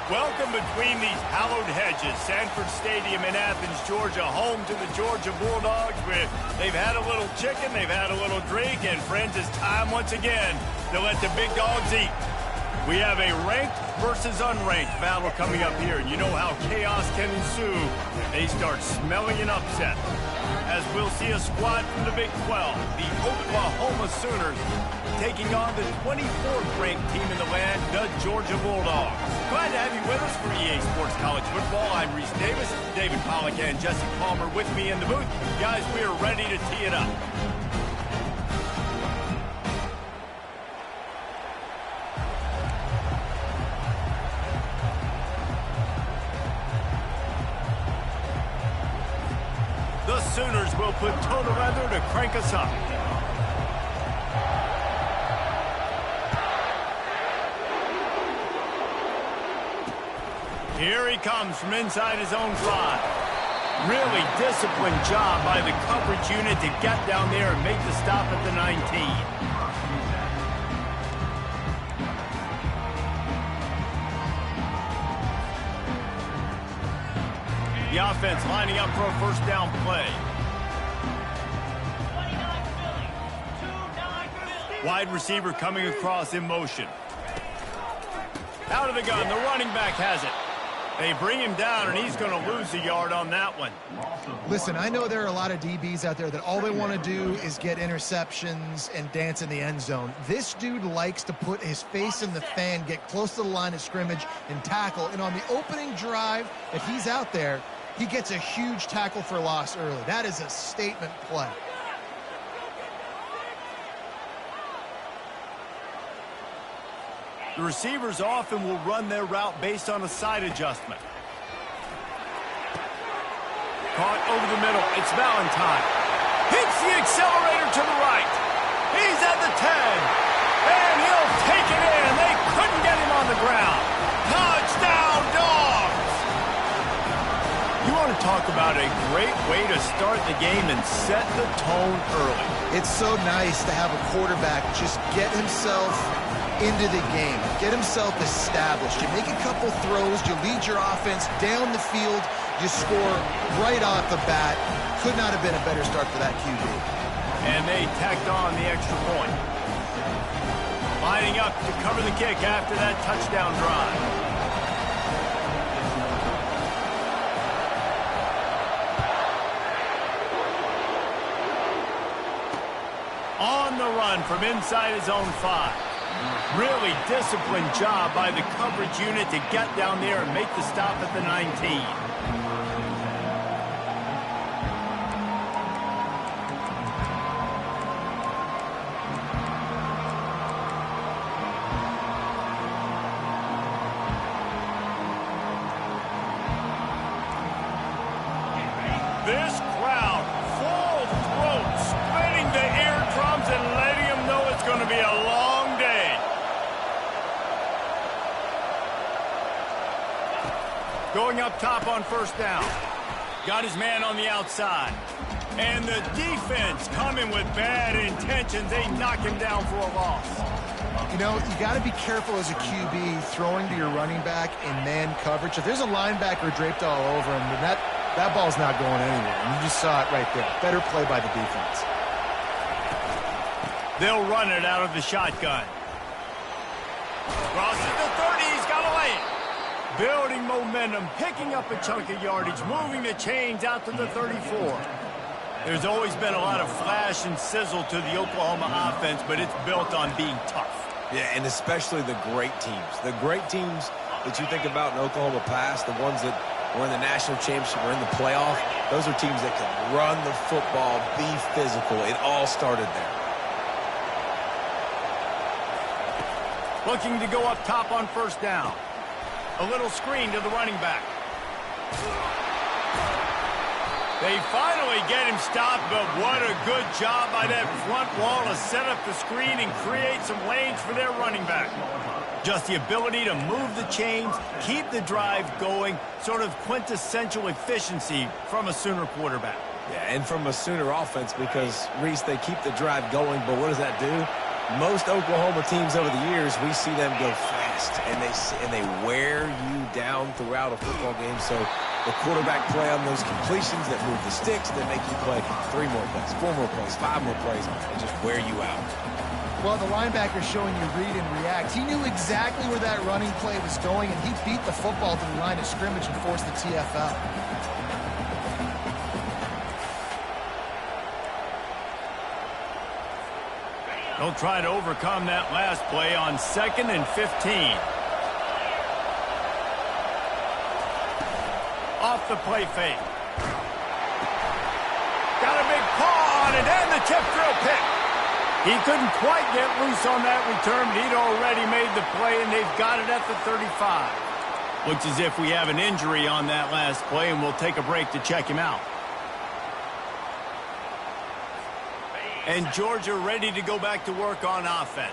Welcome between these hallowed hedges. Sanford Stadium in Athens, Georgia, home to the Georgia Bulldogs. They've had a little chicken, they've had a little drink, and friends, it's time once again to let the big dogs eat. We have a ranked versus unranked battle coming up here, and you know how chaos can ensue if they start smelling an upset. As we'll see a squad from the Big 12, the Oklahoma Sooners, taking on the 24th ranked team in the land, the Georgia Bulldogs. Glad to have you with us for EA Sports College Football. I'm Reese Davis, David Pollack and Jesse Palmer with me in the booth. Guys, we are ready to tee it up. The Sooners will put toe to leather to crank us up. Here he comes from inside his own 5. Really disciplined job by the coverage unit to get down there and make the stop at the 19. The offense lining up for a first down play. Wide receiver coming across in motion. Out of the gun, the running back has it. They bring him down, and he's going to lose a yard on that one. Listen, I know there are a lot of DBs out there that all they want to do is get interceptions and dance in the end zone. This dude likes to put his face in the fan, get close to the line of scrimmage, and tackle. And on the opening drive, if he's out there, he gets a huge tackle for loss early. That is a statement play. The receivers often will run their route based on a side adjustment. Caught over the middle. It's Valentine. Hits the accelerator to the right. He's at the 10. And he'll take it in. They couldn't get him on the ground. Touchdown, Dogs! You want to talk about a great way to start the game and set the tone early. It's so nice to have a quarterback just get himself into the game, get himself established. You make a couple throws, you lead your offense down the field, you score right off the bat. Could not have been a better start for that QB. And they tacked on the extra point. Lining up to cover the kick after that touchdown drive. On the run from inside his own 5. Really disciplined job by the coverage unit to get down there and make the stop at the 19. This crowd, full throat, splitting the eardrums and letting them know it's going to be a long day. Going up top on first down. Got his man on the outside. And the defense coming with bad intentions. They knock him down for a loss. You know, you got to be careful as a QB throwing to your running back in man coverage. If there's a linebacker draped all over him, then that ball's not going anywhere. And you just saw it right there. Better play by the defense. They'll run it out of the shotgun. Crosses the 30. He's got to lay it. Building momentum, picking up a chunk of yardage, moving the chains out to the 34. There's always been a lot of flash and sizzle to the Oklahoma offense, but it's built on being tough. Yeah, and especially the great teams. The great teams that you think about in Oklahoma past, the ones that were in the national championship or in the playoff, those are teams that can run the football, be physical. It all started there. Looking to go up top on first down. A little screen to the running back. They finally get him stopped, but what a good job by that front wall to set up the screen and create some lanes for their running back. Just the ability to move the chains, keep the drive going, sort of quintessential efficiency from a Sooner quarterback. Yeah, and from a Sooner offense because, Reese, they keep the drive going, but what does that do? Most Oklahoma teams over the years, we see them go fast, and they wear you down throughout a football game. So the quarterback play on those completions that move the sticks, that make you play 3 more plays, 4 more plays, 5 more plays, and just wear you out. Well, the linebacker's showing you read and react. He knew exactly where that running play was going, and he beat the football to the line of scrimmage and forced the TFL. They'll try to overcome that last play on 2nd and 15. Off the play fake. Got a big paw on it, and the tip drill pick. He couldn't quite get loose on that return, but he'd already made the play, and they've got it at the 35. Looks as if we have an injury on that last play, and we'll take a break to check him out. And Georgia ready to go back to work on offense.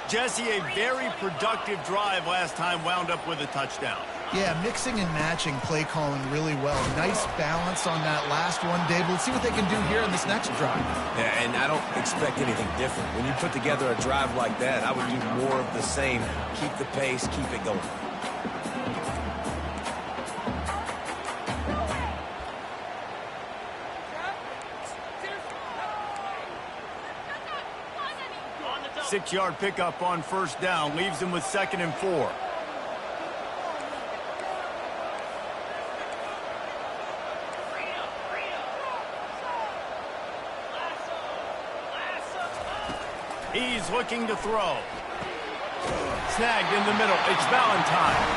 Jesse, a very productive drive last time, wound up with a touchdown. Yeah, mixing and matching play calling really well. Nice balance on that last one, David. Let's see what they can do here in this next drive. Yeah, and I don't expect anything different. When you put together a drive like that, I would do more of the same. Keep the pace, keep it going. Six-yard pickup on 1st down. Leaves him with 2nd and 4. He's looking to throw. Snagged in the middle. It's Valentine.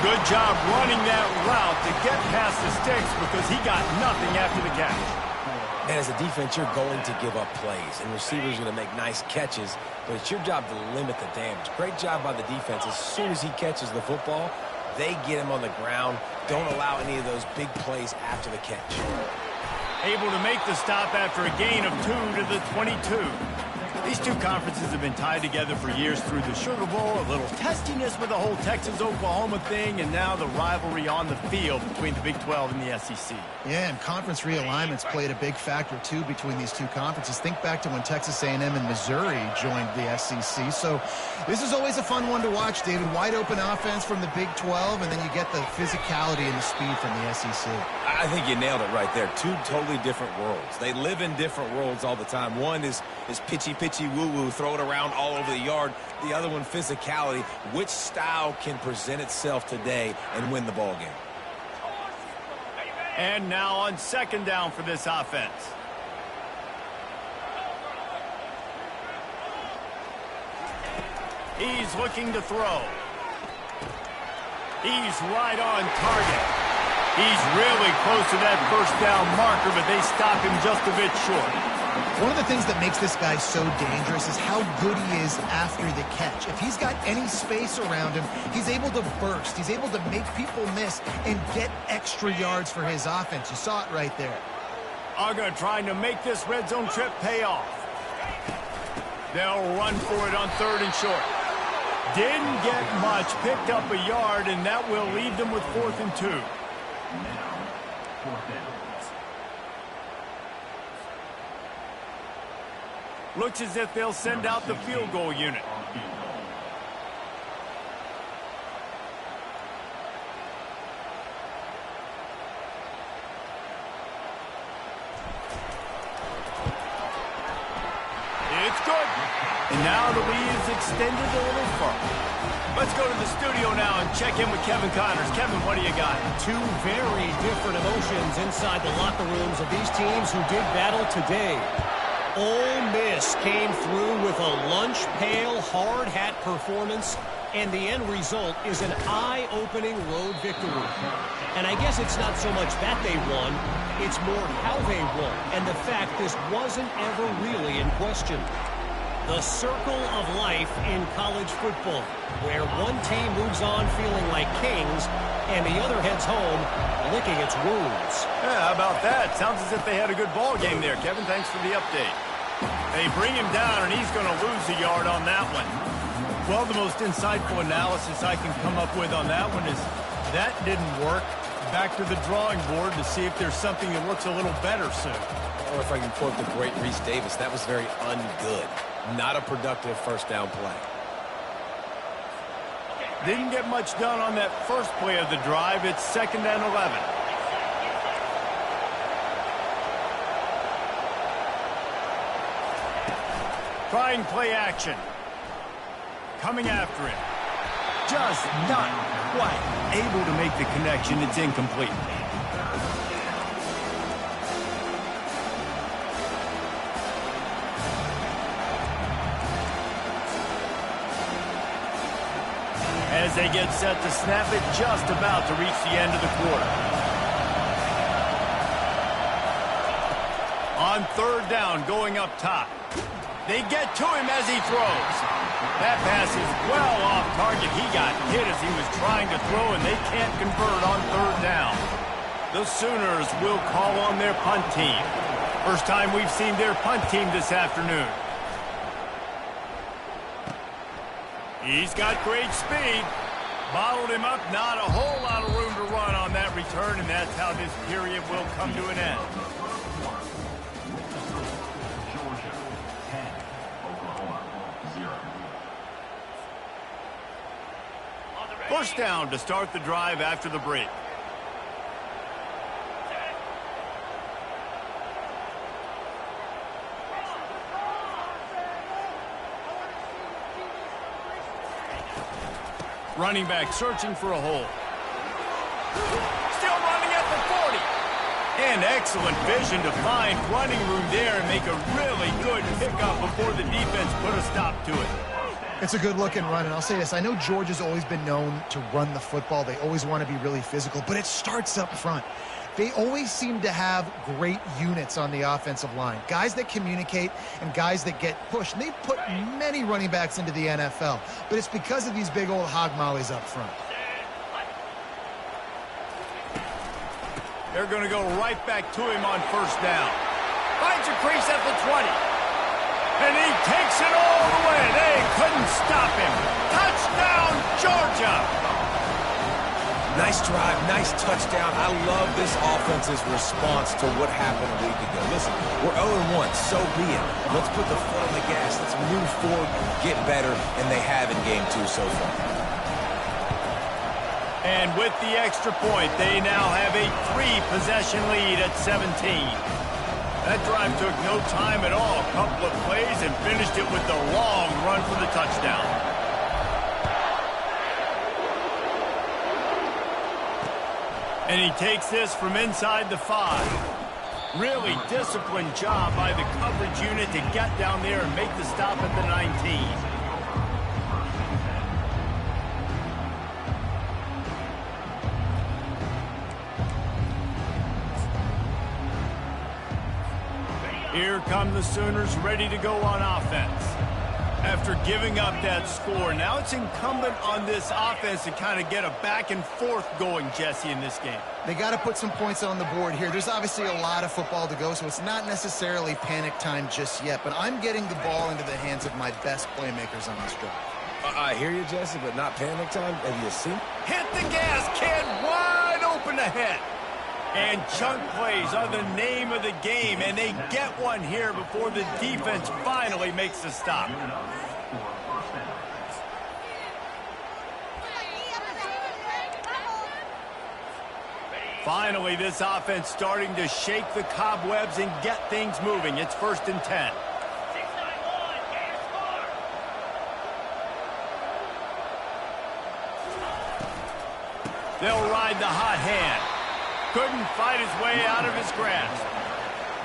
Good job running that route to get past the sticks because he got nothing after the catch. And as a defense, you're going to give up plays, and receivers are going to make nice catches, but it's your job to limit the damage. Great job by the defense. As soon as he catches the football, they get him on the ground. Don't allow any of those big plays after the catch. Able to make the stop after a gain of 2 to the 22. These two conferences have been tied together for years through the Sugar Bowl, a little testiness with the whole Texas-Oklahoma thing, and now the rivalry on the field between the Big 12 and the SEC. Yeah, and conference realignments played a big factor, too, between these two conferences. Think back to when Texas A&M and Missouri joined the SEC. So this is always a fun one to watch, David. Wide open offense from the Big 12, and then you get the physicality and the speed from the SEC. I think you nailed it right there. Two totally different worlds. They live in different worlds all the time. One is pitchy woo-woo, throw it around all over the yard. The other one, physicality. Which style can present itself today and win the ball game? And now on 2nd down for this offense. He's looking to throw. He's right on target. He's really close to that 1st down marker, but they stop him just a bit short. One of the things that makes this guy so dangerous is how good he is after the catch. If he's got any space around him, he's able to burst. He's able to make people miss and get extra yards for his offense. You saw it right there. Uga trying to make this red zone trip pay off. They'll run for it on 3rd and short. Didn't get much, picked up a yard, and that will leave them with 4th and 2. Looks as if they'll send out the field goal unit. It's good. And now the lead is extended a little further. Let's go to the studio now and check in with Kevin Connors. Kevin, what do you got? Two very different emotions inside the locker rooms of these teams who did battle today. Ole Miss came through with a lunch pail hard hat performance, and the end result is an eye-opening road victory. And I guess it's not so much that they won, it's more how they won, and the fact this wasn't ever really in question. The circle of life in college football, where one team moves on feeling like kings, and the other heads home licking its wounds. Yeah, how about that? Sounds as if they had a good ball game there, Kevin. Thanks for the update. They bring him down, and he's going to lose a yard on that one. Well, the most insightful analysis I can come up with on that one is that didn't work. Back to the drawing board to see if there's something that looks a little better soon. Or if I can quote the great Reese Davis, that was very ungood. Not a productive first down play. Didn't get much done on that first play of the drive. It's 2nd and 11. Trying play action. Coming after him. Just not quite able to make the connection. It's incomplete. As they get set to snap it, just about to reach the end of the quarter. On 3rd down, going up top. They get to him as he throws. That pass is well off target. He got hit as he was trying to throw, and they can't convert on 3rd down. The Sooners will call on their punt team. First time we've seen their punt team this afternoon. He's got great speed. Bottled him up. Not a whole lot of room to run on that return, and that's how this period will come to an end. First down to start the drive after the break. Running back searching for a hole. Still running at the 40. And excellent vision to find running room there and make a really good pickup before the defense put a stop to it. It's a good-looking run, and I'll say this. I know Georgia's always been known to run the football. They always want to be really physical, but it starts up front. They always seem to have great units on the offensive line. Guys that communicate and guys that get pushed. And they've put many running backs into the NFL, but it's because of these big old hog mollies up front. They're going to go right back to him on 1st down. Finds a crease at the 20. And he takes it all the way. They couldn't stop him. Touchdown, Georgia! Nice drive, nice touchdown. I love this offense's response to what happened a week ago. Listen, we're 0-1, so be it. Let's put the foot on the gas. Let's move forward, get better, and they have in Game 2 so far. And with the extra point, they now have a 3-possession lead at 17. That drive took no time at all. A couple of plays and finished it with the long run for the touchdown. And he takes this from inside the 5. Really disciplined job by the coverage unit to get down there and make the stop at the 19. Here come the Sooners ready to go on offense. After giving up that score, now it's incumbent on this offense to kind of get a back and forth going, Jesse, in this game. They got to put some points on the board here. There's obviously a lot of football to go, so it's not necessarily panic time just yet, but I'm getting the ball into the hands of my best playmakers on this drive. I hear you, Jesse, but not panic time. Have you seen? Hit the gas, kid. Wide open ahead. And chunk plays are the name of the game, and they get one here before the defense finally makes the stop. Finally, this offense starting to shake the cobwebs and get things moving. It's 1st and 10. They'll ride the hot hand. Couldn't fight his way out of his grasp.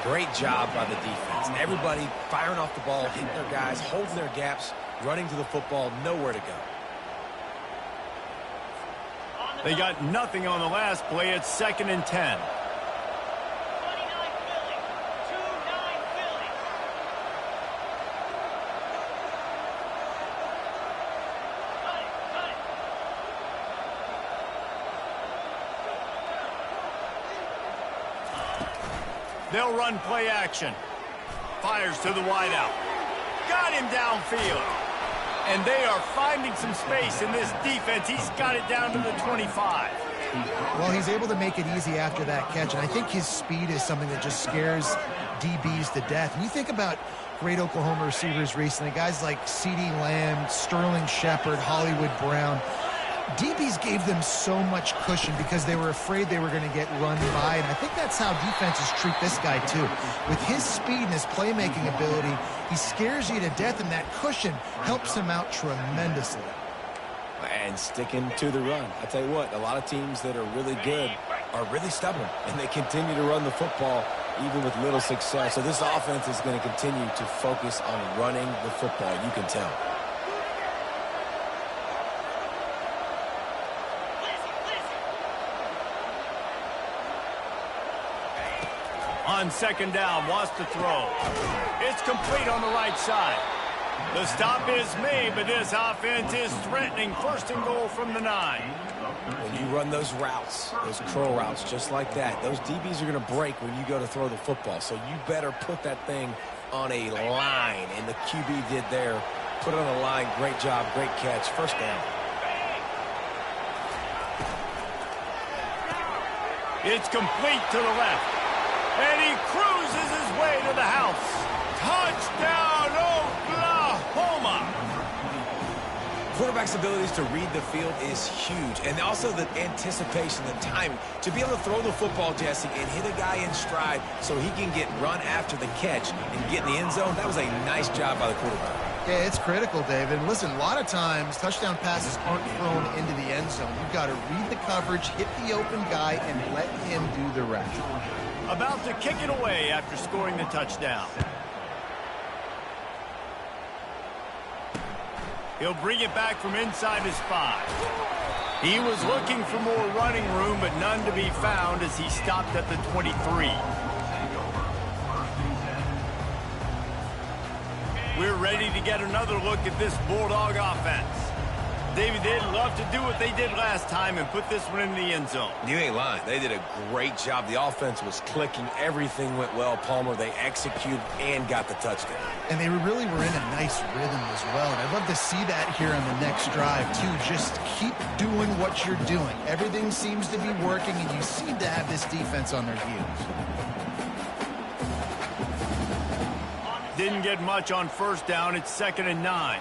Great job by the defense. Everybody firing off the ball, hitting their guys, holding their gaps, running to the football, nowhere to go. They got nothing on the last play. It's 2nd and 10. They'll run play action. Fires to the wideout. Got him downfield. And they are finding some space in this defense. He's got it down to the 25. Well, he's able to make it easy after that catch, and I think his speed is something that just scares DBs to death. And you think about great Oklahoma receivers recently, guys like CeeDee Lamb, Sterling Shepard, Hollywood Brown. DBs gave them so much cushion because they were afraid they were going to get run by, and I think that's how defenses treat this guy too. With his speed and his playmaking ability, he scares you to death, and that cushion helps him out tremendously. And sticking to the run. I tell you what, a lot of teams that are really good are really stubborn, and they continue to run the football even with little success. So this offense is going to continue to focus on running the football. You can tell. On second down, wants to throw. It's complete on the right side. The stop is made, but this offense is threatening. First and goal from the 9. When you run those routes, those curl routes, just like that, those DBs are going to break when you go to throw the football. So you better put that thing on a line, and the QB did there. Put it on the line. Great job, great catch. First down. It's complete to the left. And he cruises his way to the house. Touchdown, Oklahoma! Quarterback's abilities to read the field is huge. And also the anticipation, the timing. To be able to throw the football, Jesse, and hit a guy in stride so he can get run after the catch and get in the end zone, that was a nice job by the quarterback. Yeah, it's critical, David. And listen, a lot of times touchdown passes aren't thrown into the end zone. You've got to read the coverage, hit the open guy, and let him do the rest. About to kick it away after scoring the touchdown. He'll bring it back from inside his 5. He was looking for more running room, but none to be found as he stopped at the 23. We're ready to get another look at this Bulldog offense. David, they'd love to do what they did last time and put this one in the end zone. You ain't lying. They did a great job. The offense was clicking. Everything went well. Palmer, they executed and got the touchdown. And they really were in a nice rhythm as well. And I'd love to see that here on the next drive, too. Just keep doing what you're doing. Everything seems to be working, and you seem to have this defense on their heels. Didn't get much on first down. It's 2nd and 9.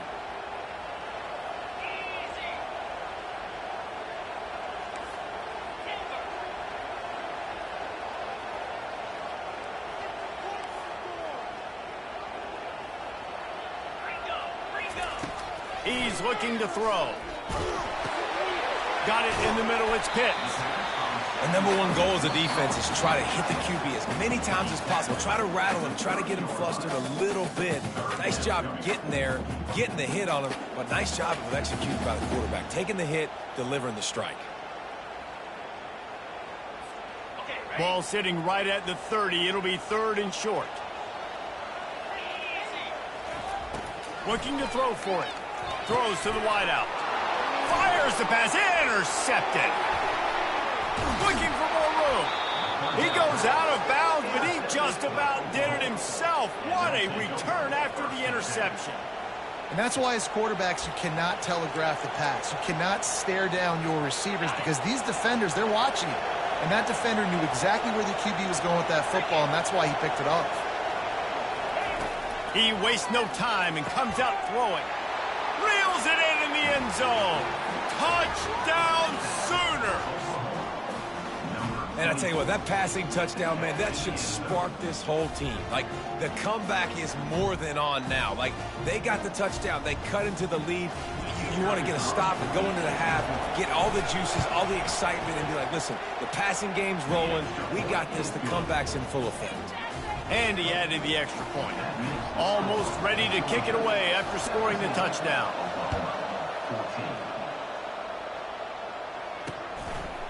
He's looking to throw. Got it in the middle. It's Pitts. The number one goal as a defense is try to hit the QB as many times as possible. Try to rattle him. Try to get him flustered a little bit. Nice job getting there, getting the hit on him. But nice job of executing by the quarterback. Taking the hit, delivering the strike. Ball sitting right at the 30. It'll be 3rd and short. Looking to throw for it. Throws to the wideout. Fires the pass. Intercepted. Looking for more room. He goes out of bounds, but he just about did it himself. What a return after the interception. And that's why as quarterbacks, you cannot telegraph the pass. You cannot stare down your receivers because these defenders, they're watching you. And that defender knew exactly where the QB was going with that football, and that's why he picked it off. He wastes no time and comes out throwing. Reels it in the end zone. Touchdown Sooners. And I tell you what, that passing touchdown, man, that should spark this whole team. Like, the comeback is more than on now. Like, they got the touchdown. They cut into the lead. You want to get a stop and go into the half and get all the juices, all the excitement, and be like, listen, the passing game's rolling. We got this. The comeback's in full effect. And he added the extra point. Almost ready to kick it away after scoring the touchdown.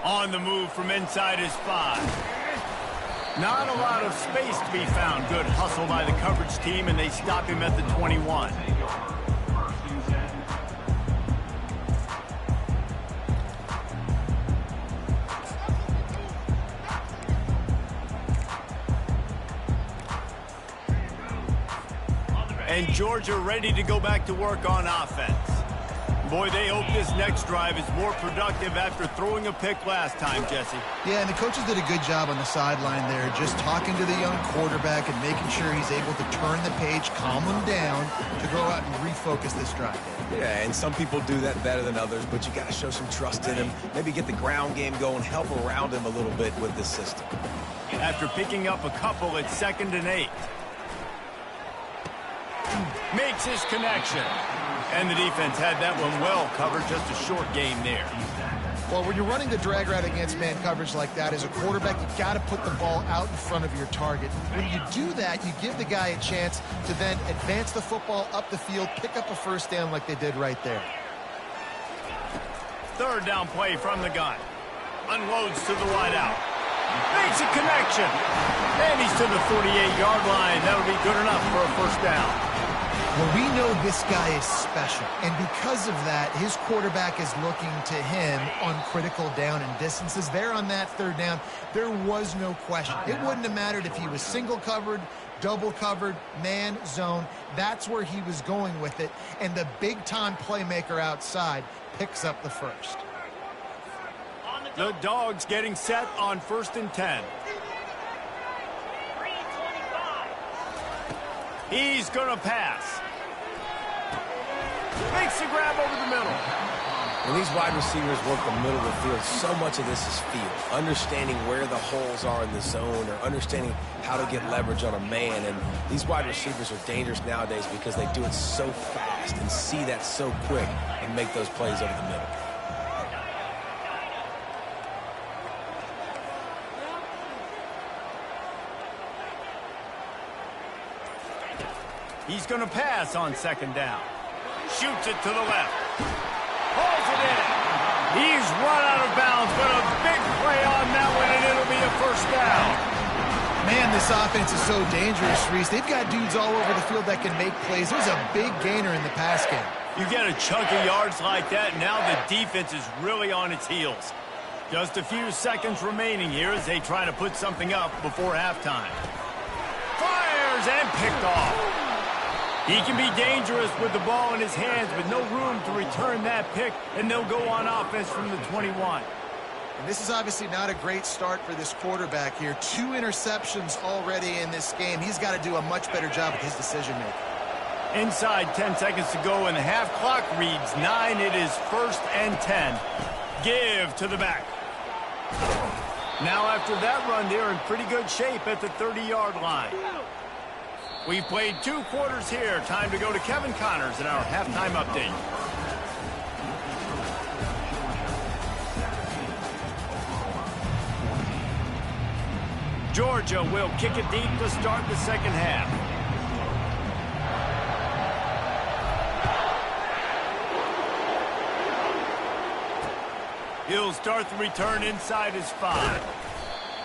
On the move from inside his 5. Not a lot of space to be found. Good hustle by the coverage team, and they stop him at the 21. And Georgia ready to go back to work on offense. Boy, they hope this next drive is more productive after throwing a pick last time, Jesse. Yeah, and the coaches did a good job on the sideline there, just talking to the young quarterback and making sure he's able to turn the page, calm him down to go out and refocus this drive. Yeah, and some people do that better than others, but you got to show some trust in him. Maybe get the ground game going, help around him a little bit with this system. After picking up a couple, it's 2nd and 8. Makes his connection. And the defense had that one well covered, just a short game there. Well, when you're running the drag route against man coverage like that, as a quarterback, you got to put the ball out in front of your target. When you do that, you give the guy a chance to then advance the football up the field, pick up a first down like they did right there. 3rd down play from the gun. Unloads to the wide out. Makes a connection. And he's to the 48-yard line. That'll be good enough for a first down. Well, we know this guy is special, and because of that, his quarterback is looking to him on critical down and distances. There on that 3rd down, there was no question. It wouldn't have mattered if he was single covered, double covered, man, zone. That's where he was going with it, and the big-time playmaker outside picks up the first. The Dogs getting set on 1st and 10. He's going to pass. Makes the grab over the middle. When these wide receivers work the middle of the field, so much of this is feel. Understanding where the holes are in the zone or understanding how to get leverage on a man. And these wide receivers are dangerous nowadays because they do it so fast and see that so quick and make those plays over the middle. He's going to pass on 2nd down. Shoots it to the left. Pulls it in. He's run out of bounds, but a big play on that one, and it'll be a first down. Man, this offense is so dangerous, Reese. They've got dudes all over the field that can make plays. There's a big gainer in the pass game. You get a chunk of yards like that, now the defense is really on its heels. Just a few seconds remaining here as they try to put something up before halftime. Fires and picked off. He can be dangerous with the ball in his hands, but no room to return that pick, and they'll go on offense from the 21. And this is obviously not a great start for this quarterback here. 2 interceptions already in this game. He's got to do a much better job with his decision-making. Inside 10 seconds to go, and the half clock reads 9. It is 1st and 10. Give to the back. Now after that run, they're in pretty good shape at the 30-yard line. We've played 2 quarters here. Time to go to Kevin Connors in our halftime update. Georgia will kick it deep to start the 2nd half. He'll start the return inside his 5.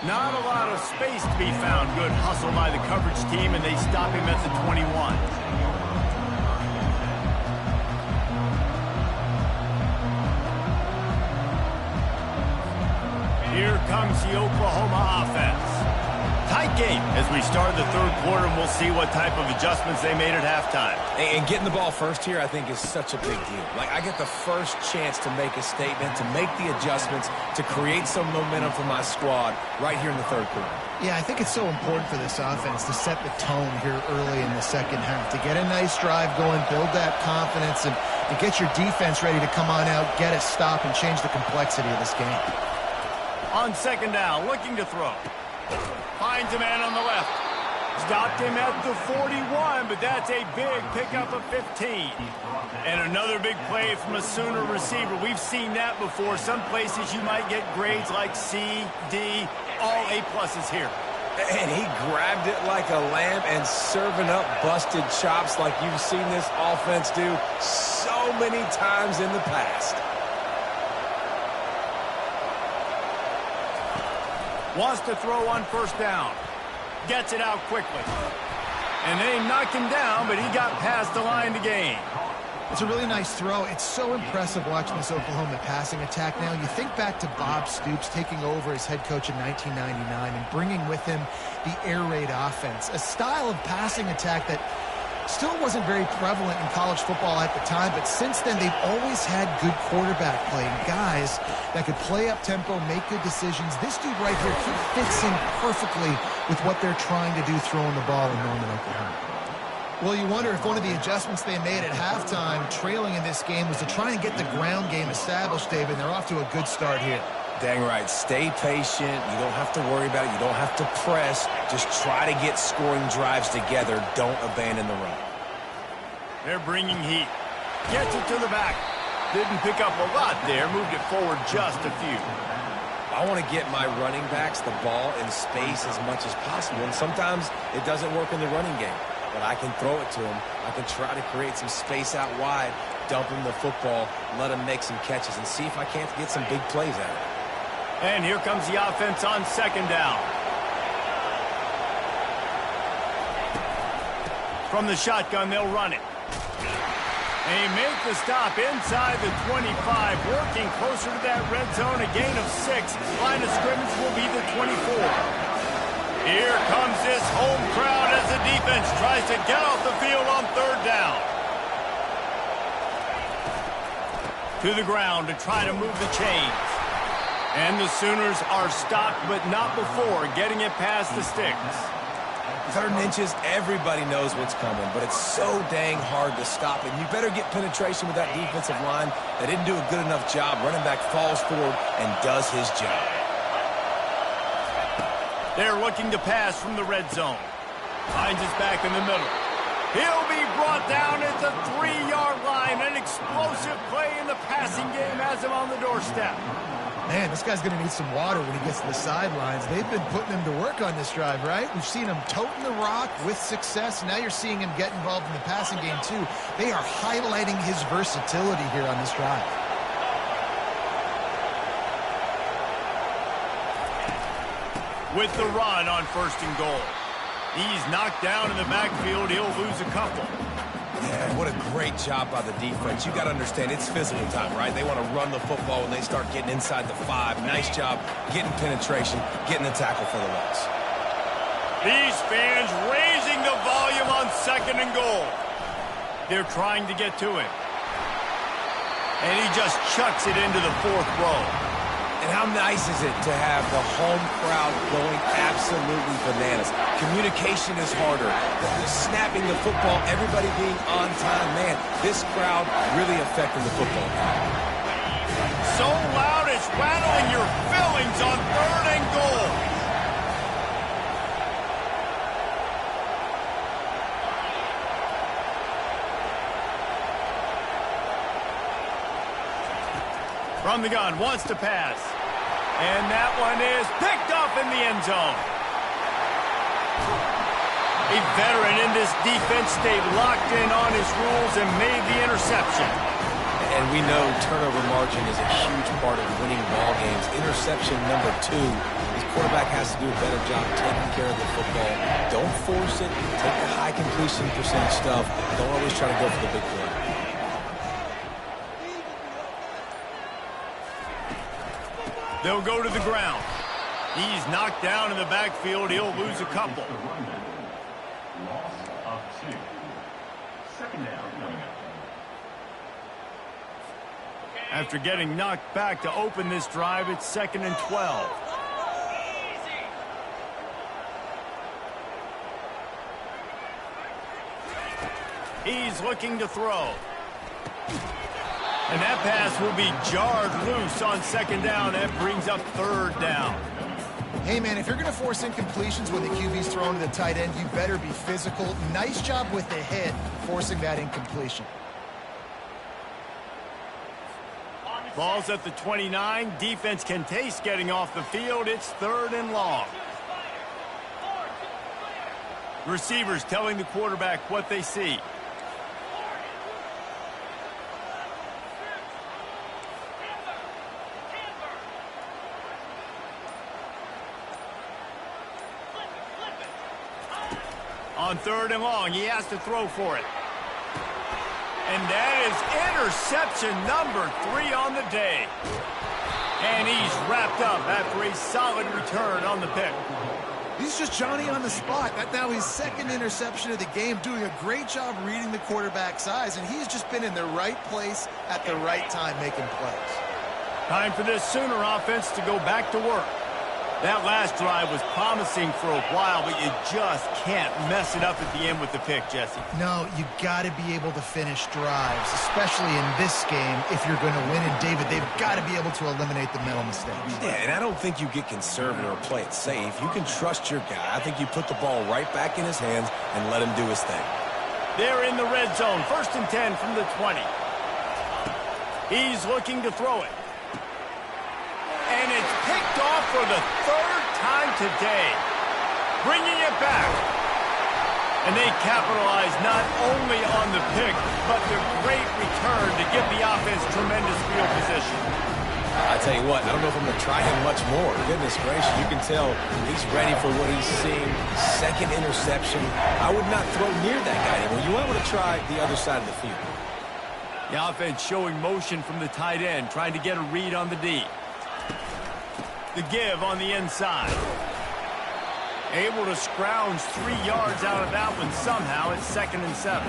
Not a lot of space to be found. Good hustle by the coverage team, and they stop him at the 21. Here comes the Oklahoma offense. Tight game as we start the 3rd quarter, and we'll see what type of adjustments they made at halftime. And getting the ball first here, I think, is such a big deal. Like, I get the first chance to make a statement, to make the adjustments, to create some momentum for my squad right here in the 3rd quarter. Yeah, I think it's so important for this offense to set the tone here early in the 2nd half, to get a nice drive going, build that confidence, and get your defense ready to come on out, get a stop, and change the complexity of this game. On 2nd down, looking to throw. Finds a man on the left. Stopped him at the 41, but that's a big pickup of 15. And another big play from a Sooner receiver. We've seen that before. Some places you might get grades like C, D, all A-pluses here. And he grabbed it like a lamb and serving up busted chops like you've seen this offense do so many times in the past. Wants to throw on 1st down. Gets it out quickly. And they knocked him down, but he got past the line to gain. It's a really nice throw. It's so impressive watching this Oklahoma passing attack now. You think back to Bob Stoops taking over as head coach in 1999 and bringing with him the air raid offense, a style of passing attack that Still wasn't very prevalent in college football at the time, but since then they've always had good quarterback play and guys that could play up tempo, make good decisions. This dude right here, he fits in perfectly with what they're trying to do throwing the ball in Norman, Oklahoma. Well, you wonder if one of the adjustments they made at halftime, trailing in this game, was to try and get the ground game established, David. They're off to a good start here. Dang right. Stay patient. You don't have to worry about it. You don't have to press. Just try to get scoring drives together. Don't abandon the run. They're bringing heat. Gets it to the back. Didn't pick up a lot there. Moved it forward just a few. I want to get my running backs the ball in space as much as possible. And sometimes it doesn't work in the running game. But I can throw it to him. I can try to create some space out wide, dump him the football, let him make some catches, and see if I can't get some big plays out of it. And here comes the offense on second down. From the shotgun, they'll run it. They make the stop inside the 25, working closer to that red zone, a gain of 6. Line of scrimmage will be the 24. Here comes this home crowd as the defense tries to get off the field on third down. To the ground to try to move the chains. And the Sooners are stopped, but not before getting it past the sticks. 3rd and inches, everybody knows what's coming, but it's so dang hard to stop it. You better get penetration with that defensive line. They didn't do a good enough job. Running back falls forward and does his job. They're looking to pass from the red zone. Finds his back in the middle. He'll be brought down at the 3-yard line. An explosive play in the passing game has him on the doorstep. Man, this guy's going to need some water when he gets to the sidelines. They've been putting him to work on this drive, right? We've seen him toting the rock with success. Now you're seeing him get involved in the passing game, too. They are highlighting his versatility here on this drive. With the run on 1st and goal. He's knocked down in the backfield. He'll lose a couple. Yeah, what a great job by the defense. You got to understand, it's physical time, right? They want to run the football when they start getting inside the 5. Nice job getting penetration, getting the tackle for the loss. These fans raising the volume on 2nd and goal. They're trying to get to him. And he just chucks it into the 4th row. And how nice is it to have the home crowd going absolutely bananas? Communication is harder. Snapping the football, everybody being on time. Man, this crowd really affecting the football game. So loud it's rattling your fillings on 3rd and goal. From the gun, wants to pass. And that one is picked up in the end zone. A veteran in this defense stayed locked in on his rules and made the interception. And we know turnover margin is a huge part of winning ball games. Interception number 2. His quarterback has to do a better job taking care of the football. Don't force it. Take the high completion percentage stuff. Don't always try to go for the big play. They'll go to the ground. He's knocked down in the backfield. He'll lose a couple. Loss of 2. 2nd down coming up. After getting knocked back to open this drive, it's 2nd and 12. He's looking to throw. And that pass will be jarred loose on 2nd down. That brings up 3rd down. Hey, man, if you're going to force incompletions when the QB's thrown to the tight end, you better be physical. Nice job with the hit, forcing that incompletion. Ball's at the 29. Defense can taste getting off the field. It's 3rd and long. Receivers telling the quarterback what they see. On 3rd and long, he has to throw for it. And that is interception number 3 on the day. And he's wrapped up after a solid return on the pick. He's just Johnny on the spot. That's now his second interception of the game, doing a great job reading the quarterback's eyes, and he's just been in the right place at the right time making plays. Time for this Sooner offense to go back to work. That last drive was promising for a while, but you just can't mess it up at the end with the pick, Jesse. No, you got to be able to finish drives, especially in this game. If you're going to win it, David, they've got to be able to eliminate the mental mistakes. Yeah, and I don't think you get conservative or play it safe. You can trust your guy. I think you put the ball right back in his hands and let him do his thing. They're in the red zone, 1st and 10 from the 20. He's looking to throw it. And it's picked off for the 3rd time today. Bringing it back. And they capitalize not only on the pick, but the great return to give the offense tremendous field position. I tell you what, I don't know if I'm going to try him much more. Goodness gracious, you can tell he's ready for what he's seeing. 2nd interception. I would not throw near that guy anymore. You might want to try the other side of the field. The offense showing motion from the tight end, trying to get a read on the D. The give on the inside. Able to scrounge 3 yards out of that one somehow. It's 2nd and 7.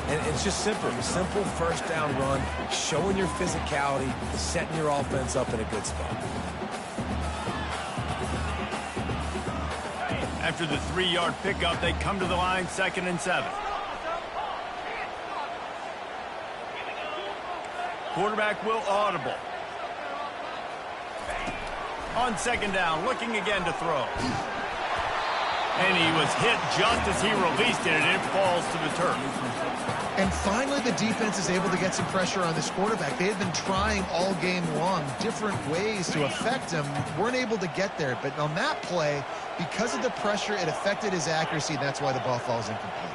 And it's just simple. A simple 1st down run, showing your physicality, setting your offense up in a good spot. After the 3-yard pickup, they come to the line, 2nd and 7. Quarterback will audible. On 2nd down, looking again to throw. And he was hit just as he released it, and it falls to the turf. And finally, the defense is able to get some pressure on this quarterback. They had been trying all game long different ways to affect him. Weren't able to get there. But on that play, because of the pressure, it affected his accuracy, and that's why the ball falls incomplete.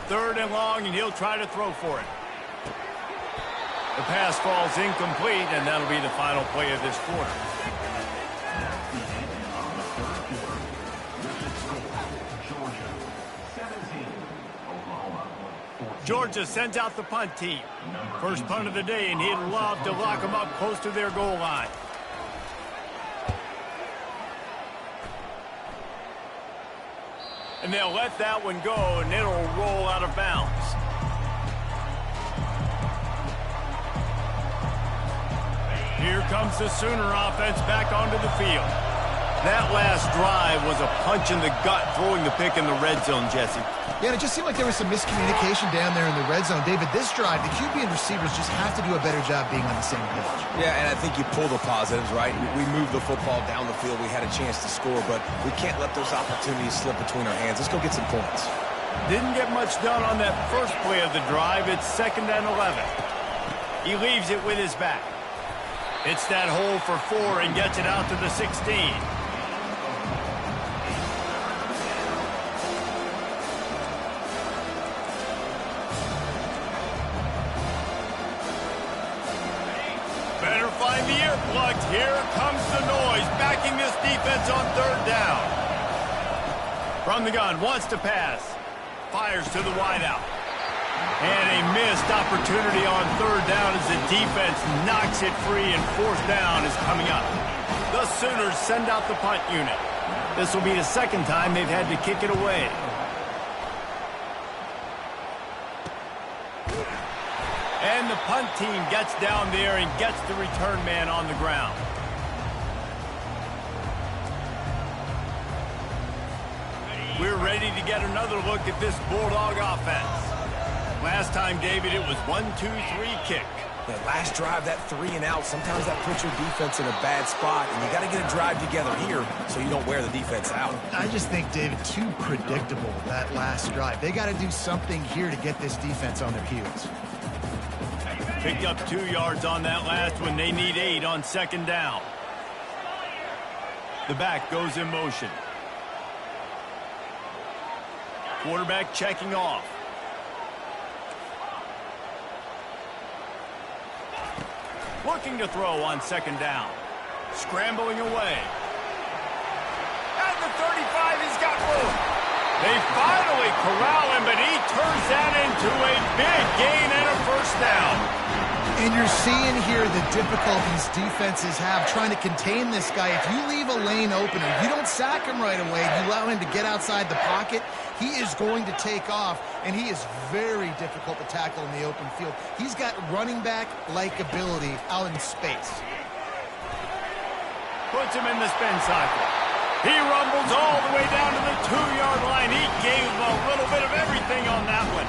Third and long, and he'll try to throw for it. The pass falls incomplete, and that'll be the final play of this quarter. Georgia sends out the punt team. First punt of the day, and he'd love to lock them up close to their goal line. And they'll let that one go, and it'll roll out of bounds. Here comes the Sooner offense back onto the field. That last drive was a punch in the gut, throwing the pick in the red zone, Jesse. Yeah, and it just seemed like there was some miscommunication down there in the red zone. David, this drive, the QB and receivers just have to do a better job being on the same page. Yeah, and I think you pull the positives, right? We moved the football down the field. We had a chance to score, but we can't let those opportunities slip between our hands. Let's go get some points. Didn't get much done on that first play of the drive. It's 2nd and 11. He leaves it with his back. Hits that hole for 4 and gets it out to the 16. Better find the earplugs. Here comes the noise, backing this defense on 3rd down. From the gun, wants to pass. Fires to the wideout. And a missed opportunity on 3rd down as the defense knocks it free, and 4th down is coming up. The Sooners send out the punt unit. This will be the 2nd time they've had to kick it away. And the punt team gets down there and gets the return man on the ground. We're ready to get another look at this Bulldog offense. Last time, David, it was 1-2-3 kick. That last drive, that 3 and out, sometimes that puts your defense in a bad spot, and you got to get a drive together here so you don't wear the defense out. I just think, David, too predictable, that last drive. They got to do something here to get this defense on their heels. Picked up 2 yards on that last one. They need 8 on 2nd down. The back goes in motion. Quarterback checking off. Looking to throw on 2nd down. Scrambling away. At the 35, he's got room. They finally corral him, but he turns that into a big gain and a first down. And you're seeing here the difficulties defenses have trying to contain this guy. If you leave a lane open or you don't sack him right away, you allow him to get outside the pocket, he is going to take off, and he is very difficult to tackle in the open field. He's got running back-like ability out in space. Puts him in the spin cycle. He rumbles all the way down to the 2-yard line. He gave him a little bit of everything on that one.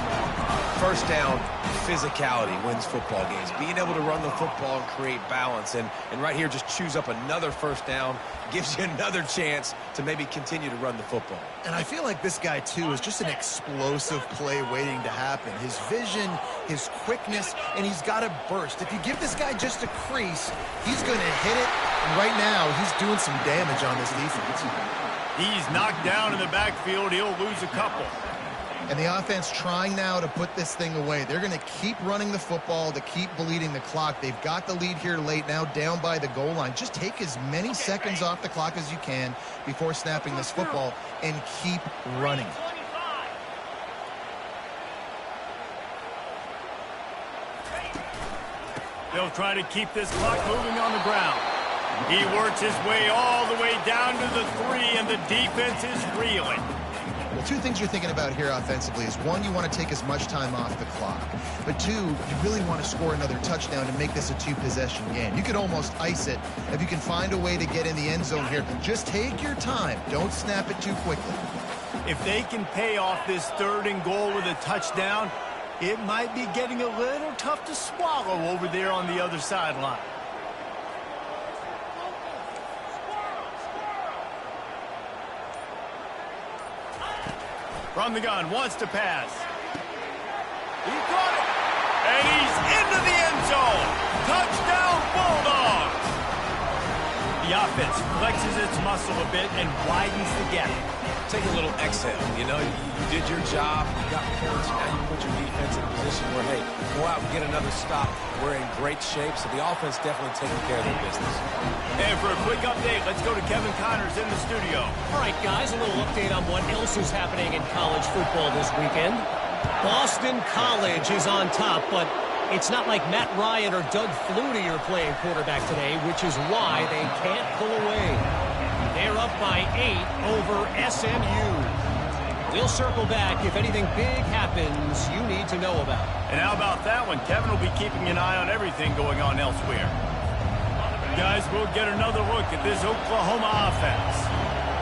First down, physicality wins football games. Being able to run the football and create balance. And right here, just choose up another first down. Gives you another chance to maybe continue to run the football. And I feel like this guy, too, is just an explosive play waiting to happen. His vision, his quickness, and he's got a burst. If you give this guy just a crease, he's going to hit it. And right now, he's doing some damage on this defense. He's knocked down in the backfield. He'll lose a couple. And the offense trying now to put this thing away. They're going to keep running the football to keep bleeding the clock. They've got the lead here late, now down by the goal line. Just take as many seconds off the clock as you can before snapping this football and keep running. They'll try to keep this clock moving on the ground. He works his way all the way down to the 3, and the defense is reeling. Well, two things you're thinking about here offensively is, one, you want to take as much time off the clock. But two, you really want to score another touchdown to make this a 2-possession game. You could almost ice it if you can find a way to get in the end zone here. Just take your time. Don't snap it too quickly. If they can pay off this 3rd and goal with a touchdown, it might be getting a little tough to swallow over there on the other sideline. From the gun, wants to pass. He caught it, and he's into the end zone. Touchdown, Bulldogs! The offense flexes its muscle a bit and widens the gap. Take a little exhale. You know, you did your job. You got points. Now you put your defense in a position where, hey, go out and get another stop. We're in great shape, so the offense definitely taking care of their business. And for a quick update, let's go to Kevin Connors in the studio. All right, guys, a little update on what else is happening in college football this weekend. Boston College is on top, but it's not like Matt Ryan or Doug Flutie are playing quarterback today, which is why they can't pull away. They're up by 8 over SMU. We'll circle back if anything big happens you need to know about. And how about that one? Kevin will be keeping an eye on everything going on elsewhere. Guys, we'll get another look at this Oklahoma offense.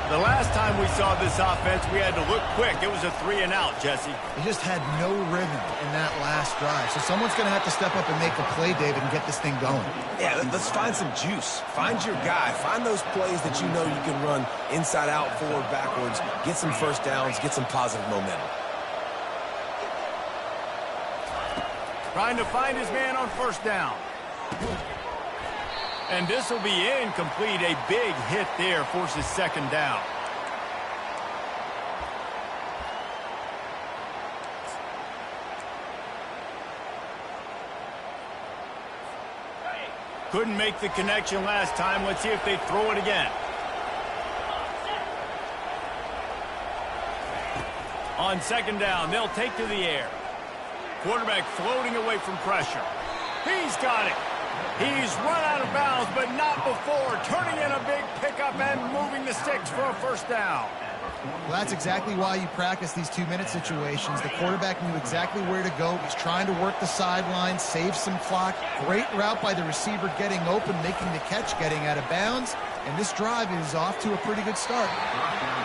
The last time we saw this offense, we had to look quick. It was a 3-and-out, Jesse. They just had no rhythm in that last drive. So someone's going to have to step up and make a play, David, and get this thing going. Yeah, let's find some juice. Find your guy. Find those plays that you know you can run inside out, forward, backwards. Get some first downs. Get some positive momentum. Trying to find his man on first down. And this will be incomplete. A big hit there forces 2nd down. Couldn't make the connection last time. Let's see if they throw it again. On 2nd down, they'll take to the air. Quarterback floating away from pressure. He's got it. He's run out of bounds, but not before turning in a big pickup and moving the sticks for a first down. Well, that's exactly why you practice these 2-minute situations. The quarterback knew exactly where to go. He's trying to work the sideline, save some clock. Great route by the receiver getting open, making the catch, getting out of bounds. And this drive is off to a pretty good start.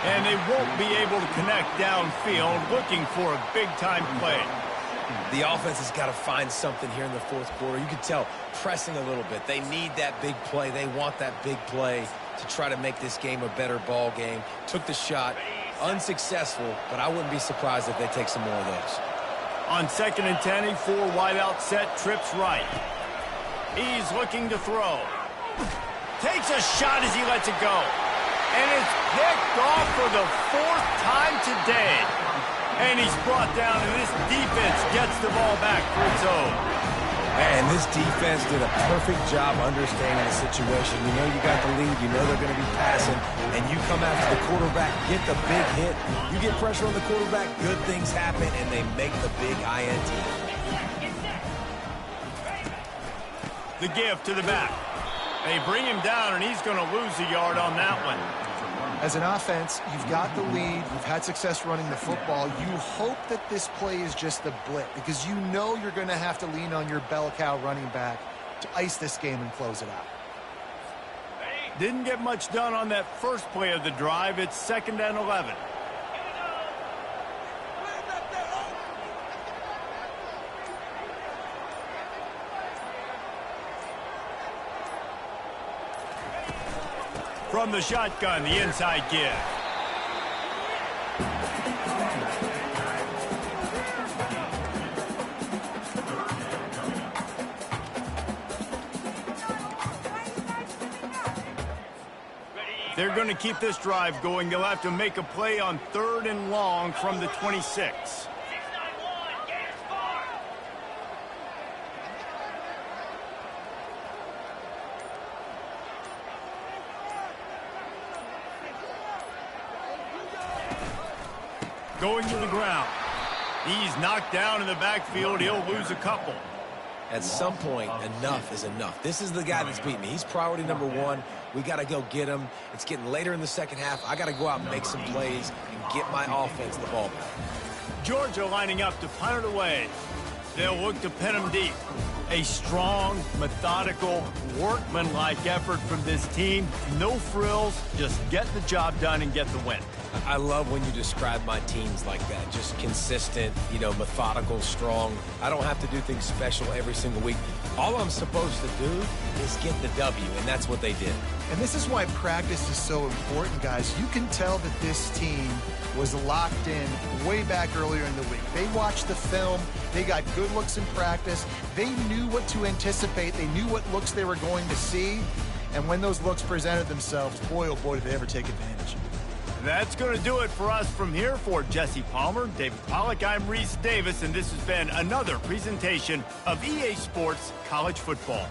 And they won't be able to connect downfield, looking for a big-time play. The offense has got to find something here in the 4th quarter. You can tell pressing a little bit. They need that big play. They want that big play to try to make this game a better ball game. Took the shot. Unsuccessful, but I wouldn't be surprised if they take some more of those. On 2nd and 10, he 4 wide out set, trips right. He's looking to throw. Takes a shot as he lets it go. And it's picked off for the 4th time today. And he's brought down, and this defense gets the ball back for its own. Man, this defense did a perfect job understanding the situation. You know you got the lead. You know they're going to be passing. And you come after the quarterback, get the big hit. You get pressure on the quarterback, good things happen, and they make the big INT. The give to the back. They bring him down, and he's going to lose a yard on that one. As an offense, you've got the lead. You've had success running the football. You hope that this play is just a blip because you know you're going to have to lean on your bell cow running back to ice this game and close it out. Didn't get much done on that first play of the drive. It's 2nd and 11. From the shotgun, the inside give. They're going to keep this drive going. They'll have to make a play on 3rd and long from the 26. Going to the ground. He's knocked down in the backfield. He'll lose a couple. At some point, enough is enough. This is the guy that's beating me. He's priority number 1. We got to go get him. It's getting later in the second half. I got to go out and make some plays and get my offense the ball back. Georgia lining up to punt it away. They'll look to pin him deep. A strong, methodical, workmanlike effort from this team. No frills, just get the job done and get the win. I love when you describe my teams like that. Just consistent, you know, methodical, strong. I don't have to do things special every single week. All I'm supposed to do is get the W, and that's what they did. And this is why practice is so important, guys. You can tell that this team was locked in way back earlier in the week. They watched the film. They got good looks in practice. They knew what to anticipate. They knew what looks they were going to see. And when those looks presented themselves, boy, oh boy, did they ever take advantage. That's going to do it for us from here. For Jesse Palmer, David Pollack, I'm Reese Davis, and this has been another presentation of EA Sports College Football.